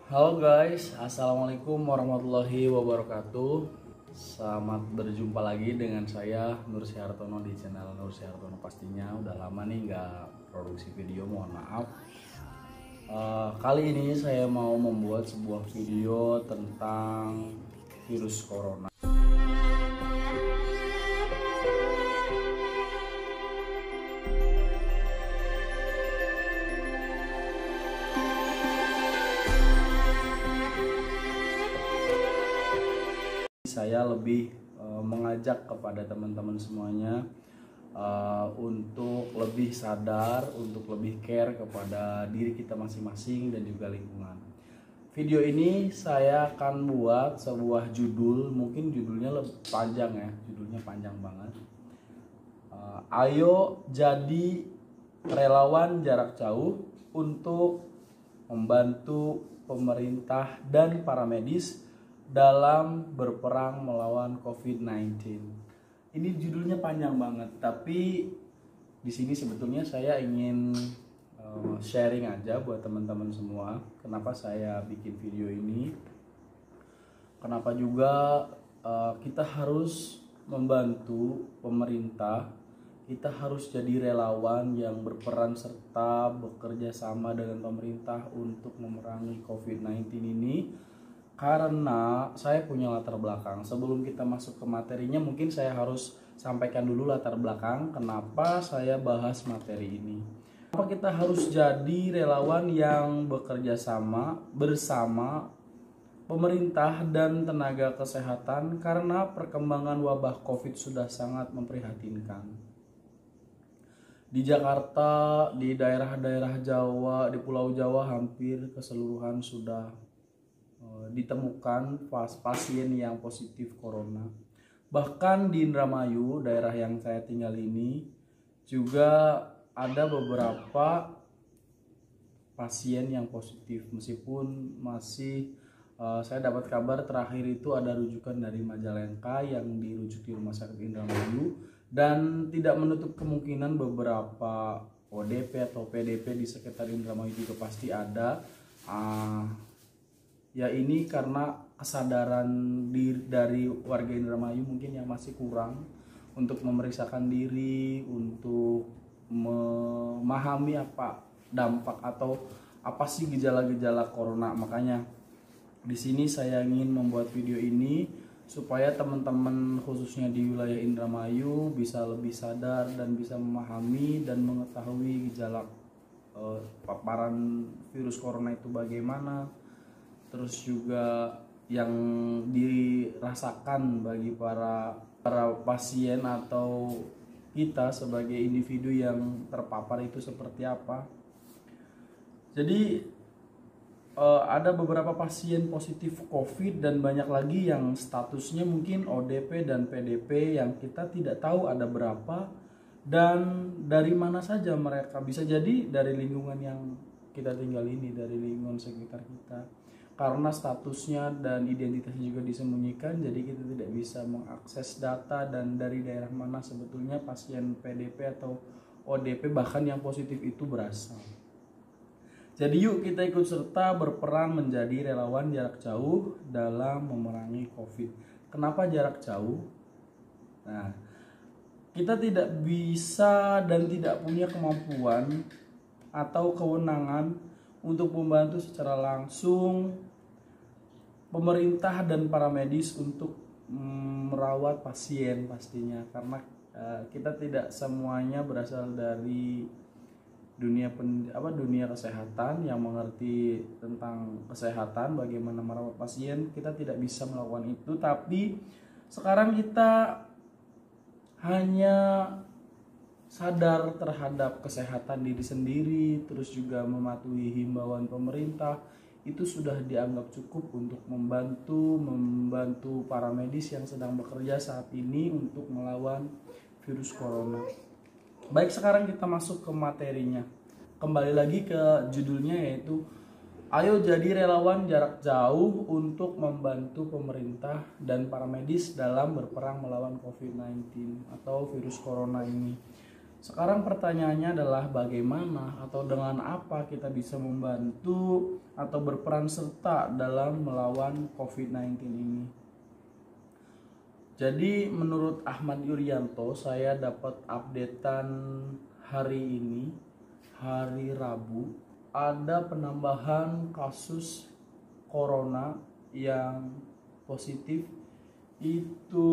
Halo guys, assalamualaikum warahmatullahi wabarakatuh. Selamat berjumpa lagi dengan saya Nur Syartono di channel Nur Syartono. Pastinya udah lama nih nggak produksi video, mohon maaf. Kali ini saya mau membuat sebuah video tentang virus corona. Saya lebih mengajak kepada teman-teman semuanya untuk lebih sadar, untuk lebih care kepada diri kita masing-masing dan juga lingkungan. Video ini saya akan buat sebuah judul, mungkin judulnya lebih panjang ya, judulnya panjang banget. Ayo jadi relawan jarak jauh untuk membantu pemerintah dan para medis dalam berperang melawan COVID-19. Ini judulnya panjang banget, tapi di sini sebetulnya saya ingin sharing aja buat teman-teman semua. Kenapa saya bikin video ini? Kenapa juga kita harus membantu pemerintah? Kita harus jadi relawan yang berperan serta bekerja sama dengan pemerintah untuk memerangi COVID-19 ini. Karena saya punya latar belakang. Sebelum kita masuk ke materinya, mungkin saya harus sampaikan dulu latar belakang kenapa saya bahas materi ini. Kenapa kita harus jadi relawan yang bekerja sama bersama pemerintah dan tenaga kesehatan? Karena perkembangan wabah COVID sudah sangat memprihatinkan. Di Jakarta, di daerah-daerah Jawa, di Pulau Jawa hampir keseluruhan sudah ditemukan pasien yang positif corona. Bahkan di Indramayu, daerah yang saya tinggal ini, juga ada beberapa pasien yang positif. Meskipun masih saya dapat kabar terakhir itu ada rujukan dari Majalengka yang dirujuk di Rumah Sakit Indramayu, dan tidak menutup kemungkinan beberapa ODP atau PDP di sekitar Indramayu juga pasti ada. Ya ini karena kesadaran dari warga Indramayu mungkin yang masih kurang untuk memeriksakan diri, untuk memahami apa dampak atau apa sih gejala-gejala corona. Makanya di sini saya ingin membuat video ini supaya teman-teman khususnya di wilayah Indramayu bisa lebih sadar dan bisa memahami dan mengetahui gejala paparan virus corona itu bagaimana. Terus juga yang dirasakan bagi para pasien atau kita sebagai individu yang terpapar itu seperti apa. Jadi ada beberapa pasien positif COVID dan banyak lagi yang statusnya mungkin ODP dan PDP yang kita tidak tahu ada berapa dan dari mana saja mereka. Bisa jadi dari lingkungan yang kita tinggal ini, dari lingkungan sekitar kita. Karena statusnya dan identitasnya juga disembunyikan, jadi kita tidak bisa mengakses data dan dari daerah mana sebetulnya pasien PDP atau ODP bahkan yang positif itu berasal. Jadi yuk kita ikut serta berperan menjadi relawan jarak jauh dalam memerangi COVID. Kenapa jarak jauh? Nah, kita tidak bisa dan tidak punya kemampuan atau kewenangan untuk membantu secara langsung pemerintah dan para medis untuk merawat pasien pastinya, karena kita tidak semuanya berasal dari dunia kesehatan yang mengerti tentang kesehatan, bagaimana merawat pasien. Kita tidak bisa melakukan itu, tapi sekarang kita hanya sadar terhadap kesehatan diri sendiri, terus juga mematuhi himbauan pemerintah, itu sudah dianggap cukup untuk membantu para medis yang sedang bekerja saat ini untuk melawan virus corona. Baik, sekarang kita masuk ke materinya. Kembali lagi ke judulnya, yaitu ayo jadi relawan jarak jauh untuk membantu pemerintah dan para medis dalam berperang melawan COVID-19 atau virus corona ini. Sekarang pertanyaannya adalah bagaimana atau dengan apa kita bisa membantu atau berperan serta dalam melawan COVID-19 ini. Jadi menurut Ahmad Yuryanto, saya dapat updatean hari ini, hari Rabu, ada penambahan kasus corona yang positif itu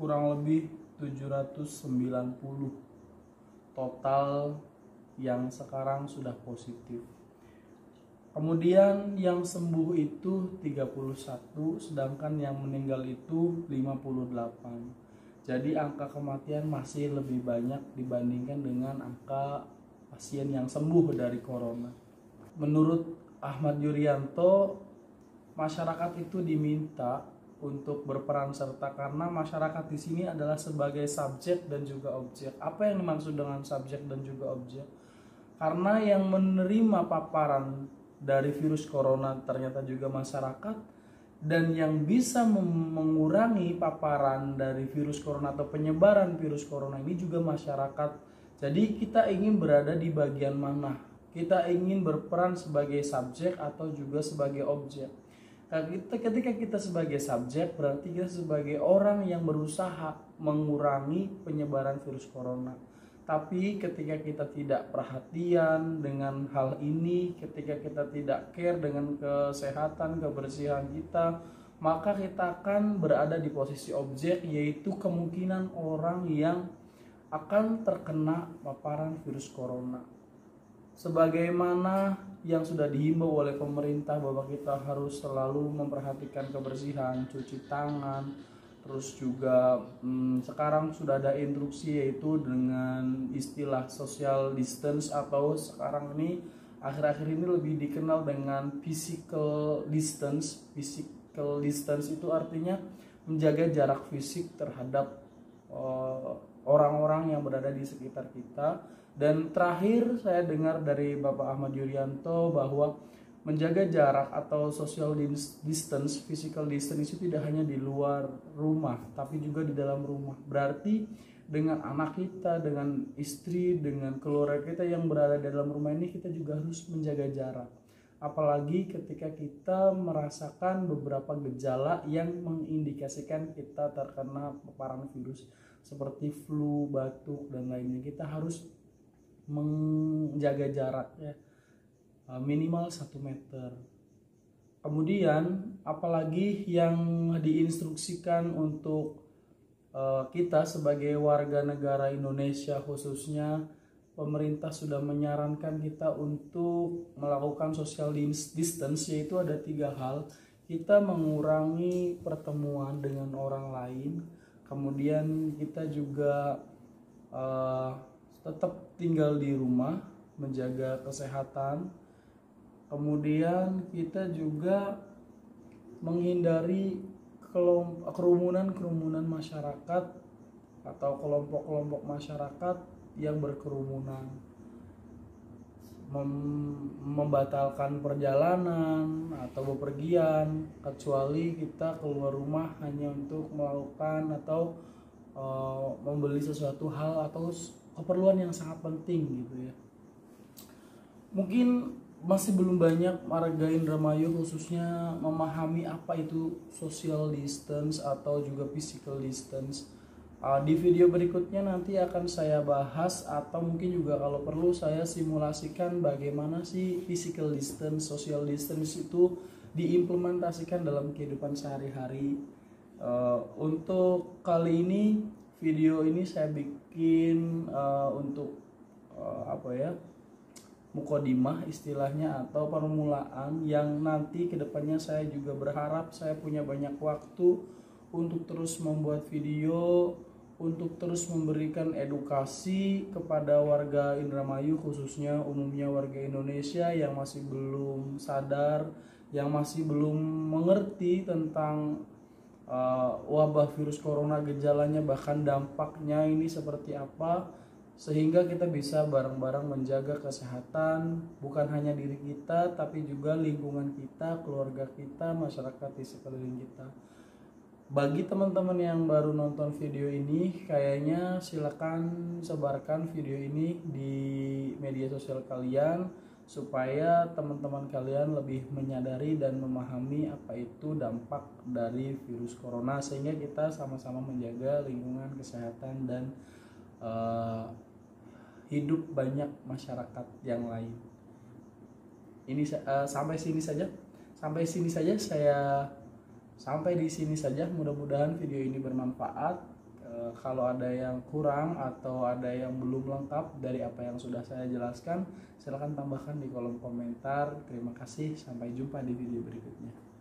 kurang lebih 790 total yang sekarang sudah positif. Kemudian yang sembuh itu 31, sedangkan yang meninggal itu 58. Jadi angka kematian masih lebih banyak dibandingkan dengan angka pasien yang sembuh dari corona. Menurut Ahmad Yuryanto, masyarakat itu diminta untuk berperan serta karena masyarakat di sini adalah sebagai subjek dan juga objek. Apa yang dimaksud dengan subjek dan juga objek? Karena yang menerima paparan dari virus corona ternyata juga masyarakat, dan yang bisa mengurangi paparan dari virus corona atau penyebaran virus corona ini juga masyarakat. Jadi kita ingin berada di bagian mana? Kita ingin berperan sebagai subjek atau juga sebagai objek. Ketika kita sebagai subjek, berarti kita sebagai orang yang berusaha mengurangi penyebaran virus corona. Tapi ketika kita tidak perhatian dengan hal ini, ketika kita tidak care dengan kesehatan, kebersihan kita, maka kita akan berada di posisi objek, yaitu kemungkinan orang yang akan terkena paparan virus corona. Sebagaimana yang sudah dihimbau oleh pemerintah bahwa kita harus selalu memperhatikan kebersihan, cuci tangan, terus juga sekarang sudah ada instruksi yaitu dengan istilah social distance, atau sekarang ini akhir-akhir ini lebih dikenal dengan physical distance. Physical distance itu artinya menjaga jarak fisik terhadap orang-orang yang berada di sekitar kita. Dan terakhir saya dengar dari Bapak Ahmad Yuryanto bahwa menjaga jarak atau social distance, physical distance itu tidak hanya di luar rumah tapi juga di dalam rumah. Berarti dengan anak kita, dengan istri, dengan keluarga kita yang berada di dalam rumah ini kita juga harus menjaga jarak. Apalagi ketika kita merasakan beberapa gejala yang mengindikasikan kita terkena paparan virus seperti flu, batuk, dan lainnya. Kita harus menjaga jarak ya, minimal 1 meter. Kemudian apalagi yang diinstruksikan untuk kita sebagai warga negara Indonesia, khususnya pemerintah sudah menyarankan kita untuk melakukan social distance, yaitu ada 3 hal. Kita mengurangi pertemuan dengan orang lain, kemudian kita juga tetap tinggal di rumah, menjaga kesehatan. Kemudian kita juga menghindari kerumunan masyarakat atau kelompok-kelompok masyarakat yang berkerumunan. Membatalkan perjalanan atau bepergian, kecuali kita keluar rumah hanya untuk melakukan atau membeli sesuatu hal atau keperluan yang sangat penting gitu ya. Mungkin masih belum banyak warga Indramayu khususnya memahami apa itu social distance atau juga physical distance. Di video berikutnya nanti akan saya bahas, atau mungkin juga kalau perlu saya simulasikan bagaimana sih physical distance, social distance itu diimplementasikan dalam kehidupan sehari-hari. Untuk kali ini video ini saya bikin untuk mukodimah istilahnya, atau permulaan yang nanti kedepannya saya juga berharap saya punya banyak waktu untuk terus membuat video, untuk terus memberikan edukasi kepada warga Indramayu, khususnya umumnya warga Indonesia yang masih belum sadar, yang masih belum mengerti tentang wabah virus corona, gejalanya bahkan dampaknya ini seperti apa, sehingga kita bisa bareng-bareng menjaga kesehatan bukan hanya diri kita tapi juga lingkungan kita, keluarga kita, masyarakat di sekeliling kita. Bagi teman-teman yang baru nonton video ini, kayaknya silakan sebarkan video ini di media sosial kalian supaya teman-teman kalian lebih menyadari dan memahami apa itu dampak dari virus corona, sehingga kita sama-sama menjaga lingkungan kesehatan dan hidup banyak masyarakat yang lain. Ini sampai sini saja. Sampai di sini saja, mudah-mudahan video ini bermanfaat. Kalau ada yang kurang atau ada yang belum lengkap dari apa yang sudah saya jelaskan, silakan tambahkan di kolom komentar. Terima kasih, sampai jumpa di video berikutnya.